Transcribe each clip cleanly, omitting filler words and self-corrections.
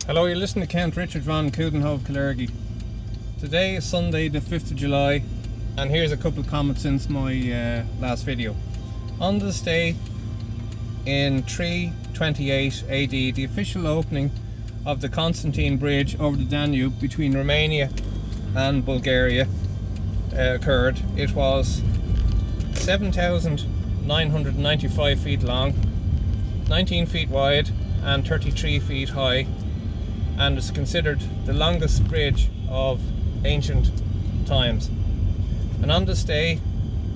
Hello, you're listening to Count Richard von Coudenhove Kalergi. Today is Sunday the 5th of July, and here's a couple of comments since my last video. On this day in 328 AD, the official opening of the Constantine Bridge over the Danube between Romania and Bulgaria occurred. It was 7,995 feet long, 19 feet wide and 33 feet high, and is considered the longest bridge of ancient times. And on this day,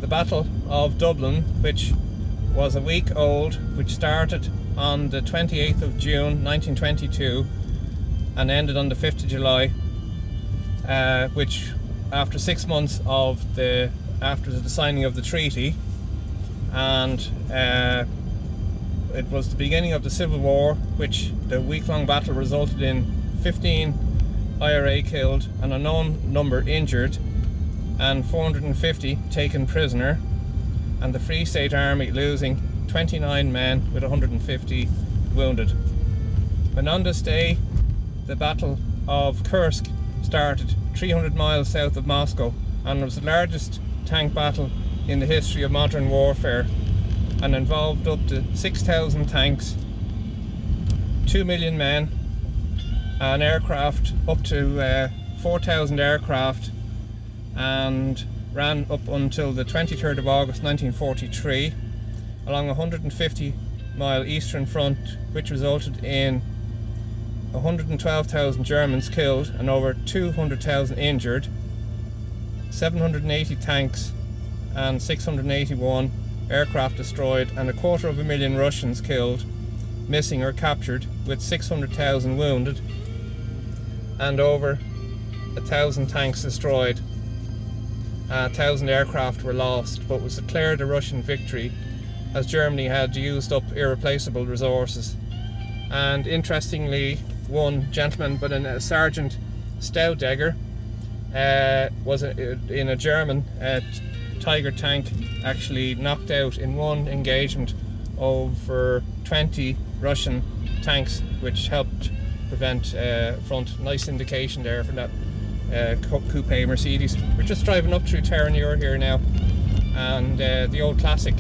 the Battle of Dublin, which was a week old, which started on the 28th of June 1922 and ended on the 5th of July, which after 6 months after the signing of the treaty, and it was the beginning of the Civil War, which the week-long battle resulted in 15 IRA killed, an unknown number injured, and 450 taken prisoner, and the Free State Army losing 29 men with 150 wounded. And on this day, the Battle of Kursk started 300 miles south of Moscow, and was the largest tank battle in the history of modern warfare, and involved up to 6,000 tanks, 2 million men, and aircraft up to 4,000 aircraft, and ran up until the 23rd of August 1943 along a 150-mile eastern front, which resulted in 112,000 Germans killed and over 200,000 injured, 780 tanks and 681 aircraft destroyed, and 250,000 Russians killed, missing or captured, with 600,000 wounded and over 1,000 tanks destroyed. 1,000 aircraft were lost, but was declared a Russian victory as Germany had used up irreplaceable resources. And interestingly, one gentleman but a Sergeant Staudegger was in a German Tiger tank, actually knocked out in one engagement over 20 Russian tanks, which helped prevent front. Nice indication there for that coupe Mercedes. We're just driving up through Terenure here now, and the old classic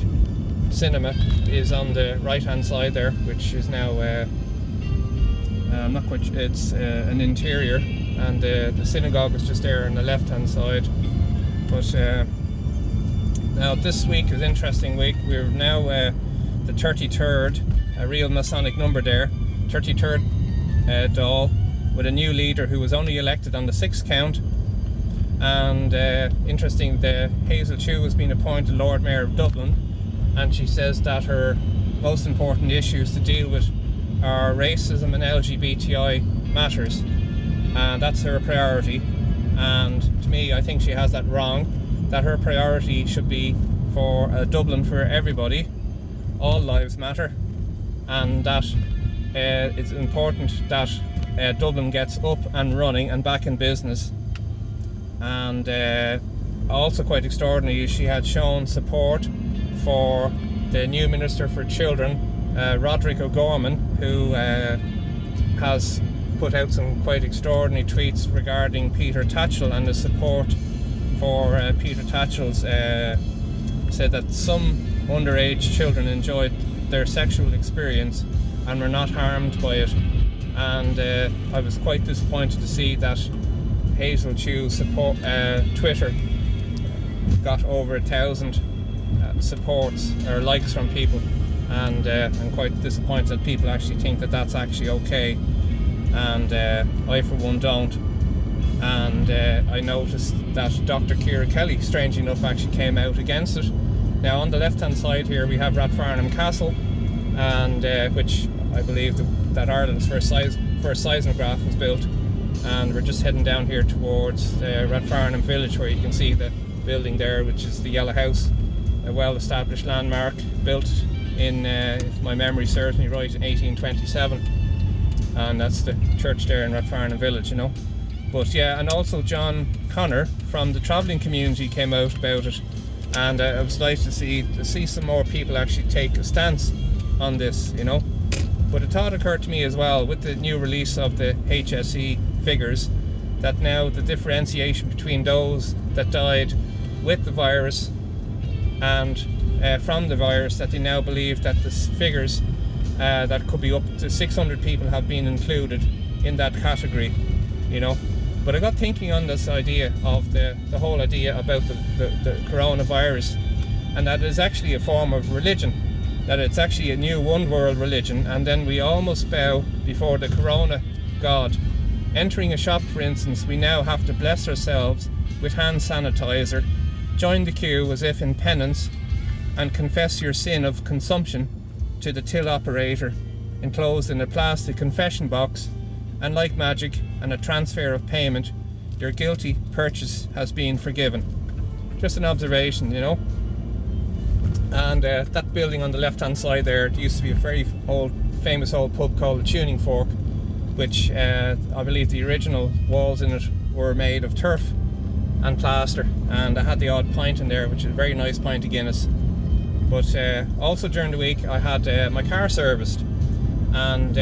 cinema is on the right hand side there, which is now I'm not quite, it's an interior, and the synagogue is just there on the left hand side. But now this week is an interesting week. We're now the 33rd, a real Masonic number there, 33rd Dail, with a new leader who was only elected on the 6th count. And interesting, the Hazel Chu has been appointed Lord Mayor of Dublin, and she says that her most important issues to deal with are racism and LGBTI matters, and that's her priority. And to me, I think she has that wrong, that her priority should be for Dublin for everybody, all lives matter, and that it's important that Dublin gets up and running and back in business. And also quite extraordinary, she had shown support for the new Minister for Children, Roderic O'Gorman, who has put out some quite extraordinary tweets regarding Peter Tatchell, and the support for Peter Tatchell's said that some underage children enjoyed their sexual experience and were not harmed by it. And I was quite disappointed to see that Hazel Chu's support Twitter got over 1,000 supports or likes from people, and I'm quite disappointed that people actually think that that's actually okay, and I for one don't. And I noticed that Dr. Ciara Kelly, strangely enough, actually came out against it. Now on the left hand side here we have Rathfarnham Castle, and which I believe that Ireland's first seismograph was built, and we're just heading down here towards Rathfarnham village, where you can see the building there, which is the Yellow House, a well-established landmark built in, if my memory serves me right, in 1827, and that's the church there in Rathfarnham village, you know. But yeah, and also John Connor from the travelling community came out about it, and I was nice to see some more people actually take a stance on this, you know. But a thought occurred to me as well with the new release of the HSE figures, that now the differentiation between those that died with the virus and from the virus, that they now believe that the figures that could be up to 600 people have been included in that category, you know. But I got thinking on this idea of the whole idea about the coronavirus, and that is actually a form of religion, that it's actually a new one world religion, and then we almost bow before the corona god. Entering a shop, for instance, we now have to bless ourselves with hand sanitizer, join the queue as if in penance, and confess your sin of consumption to the till operator, enclosed in a plastic confession box, and like magic and a transfer of payment, your guilty purchase has been forgiven. Just an observation, you know. And that building on the left hand side there, it used to be a very famous old pub called the Tuning Fork, which I believe the original walls in it were made of turf and plaster, and I had the odd pint in there, which is a very nice pint of Guinness. But also during the week I had my car serviced, and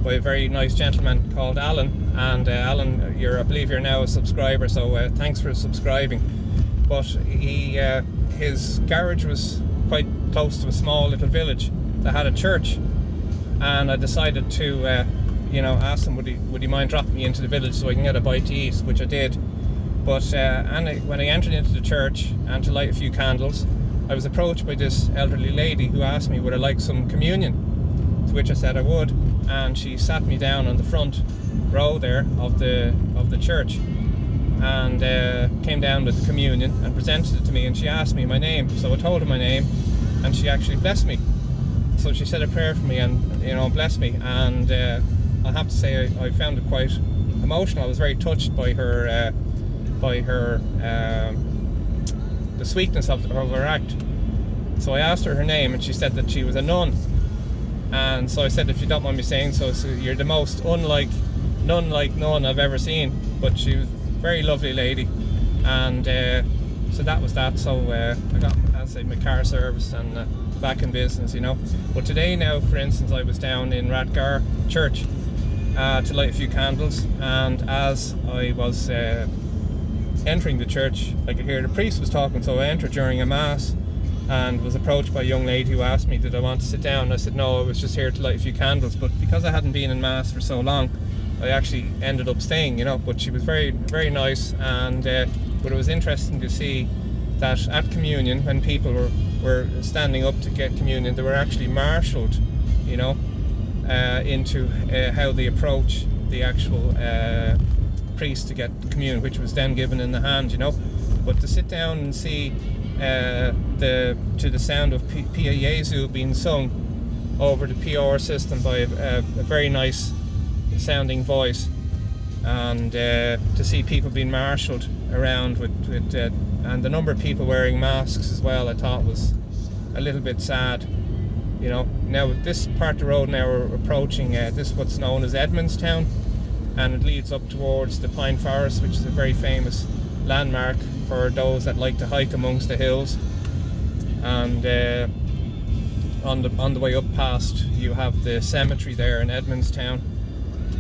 by a very nice gentleman called Alan. And Alan, I believe you're now a subscriber, so thanks for subscribing. But his garage was quite close to a small little village that had a church, and I decided to you know, ask him would he mind dropping me into the village so I can get a bite to eat, which I did. But when I entered into the church and to light a few candles, I was approached by this elderly lady who asked me would I like some communion, to which I said I would, and she sat me down on the front row there of the church, and came down with the communion and presented it to me, and she asked me my name, so I told her my name, and she actually blessed me. So she said a prayer for me and, you know, blessed me, and I have to say I found it quite emotional. I was very touched by her the sweetness of her act. So I asked her name, and she said that she was a nun. And so I said, if you don't mind me saying so, you're the most unlike nun I've ever seen. But she was a very lovely lady, and so that was that. So I got, as I say, my car serviced and back in business, you know. But today now, for instance, I was down in Rathgar Church to light a few candles, and as I was entering the church, I could hear the priest was talking, so I entered during a mass and was approached by a young lady who asked me did I want to sit down. I said no, I was just here to light a few candles, but because I hadn't been in mass for so long, I actually ended up staying, you know. But she was very, very nice, and but it was interesting to see that at communion, when people were standing up to get communion, they were actually marshalled, you know, into how they approach the actual priest to get communion, which was then given in the hand, you know. But to sit down and see to the sound of Pia Jesu being sung over the PR system by a very nice sounding voice, and to see people being marshalled around with and the number of people wearing masks as well, I thought was a little bit sad, you know. Now with this part of the road now, we're approaching this what's known as Edmondstown, and it leads up towards the Pine Forest, which is a very famous landmark for those that like to hike amongst the hills. And on the way up past, you have the cemetery there in Edmondstown,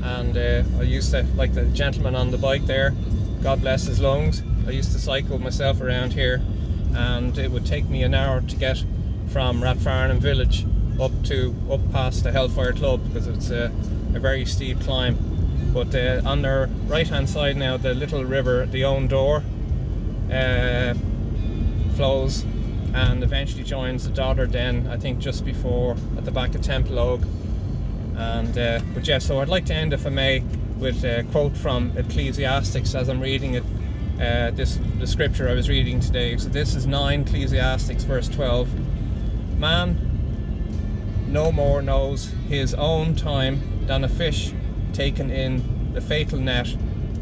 and I used to, like the gentleman on the bike there, God bless his lungs, I used to cycle myself around here, and it would take me an hour to get from Rathfarnham village up past the Hellfire Club, because it's a very steep climb. But on their right hand side now, the little river, the Owen-Dore, flows and eventually joins the Dodder then, I think just before, at the back of Temple Oak. And but yeah, so I'd like to end, if I may, with a quote from Ecclesiastes as I'm reading it, the scripture I was reading today. So this is 9 Ecclesiastes verse 12. Man no more knows his own time than a fish taken in the fatal net,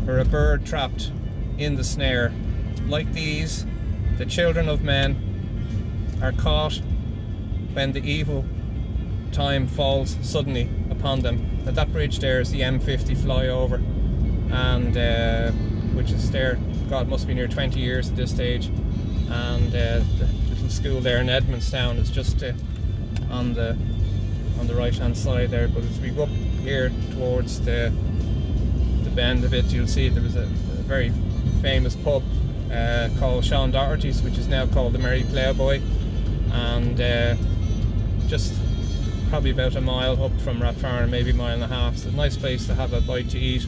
or a bird trapped in the snare. Like these, the children of men are caught when the evil time falls suddenly upon them. Now that bridge there is the M50 flyover, and which is there, God, must be near 20 years at this stage. And the little school there in Edmondstown is just on on the right hand side there. But as we go up here towards the bend of it, you'll see there was a very famous pub called Sean Doherty's, which is now called the Merry Ploughboy, and just probably about a mile up from Rathfarnham, maybe a mile and a half. So a nice place to have a bite to eat,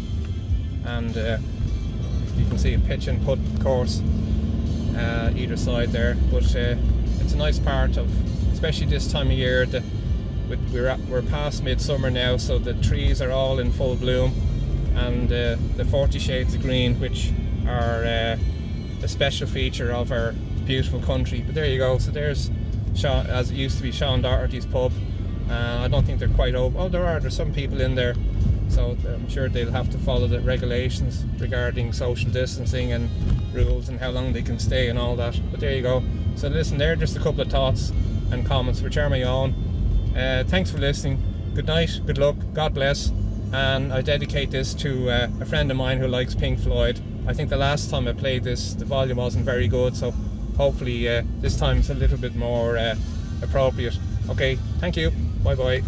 and you can see a pitch and putt course either side there. But it's a nice part of, especially this time of year. We're past midsummer now, so the trees are all in full bloom, and the 40 shades of green, which are a special feature of our beautiful country. But there you go. So there's Sean, as it used to be, Sean Doherty's pub. I don't think they're quite open. Oh, there's some people in there, so I'm sure they'll have to follow the regulations regarding social distancing and rules and how long they can stay and all that. But there you go. So listen, there are just a couple of thoughts and comments which are my own. Thanks for listening. Good night, good luck, God bless. And I dedicate this to a friend of mine who likes Pink Floyd. I think the last time I played this, the volume wasn't very good, so hopefully this time it's a little bit more appropriate. Okay, thank you. Bye bye.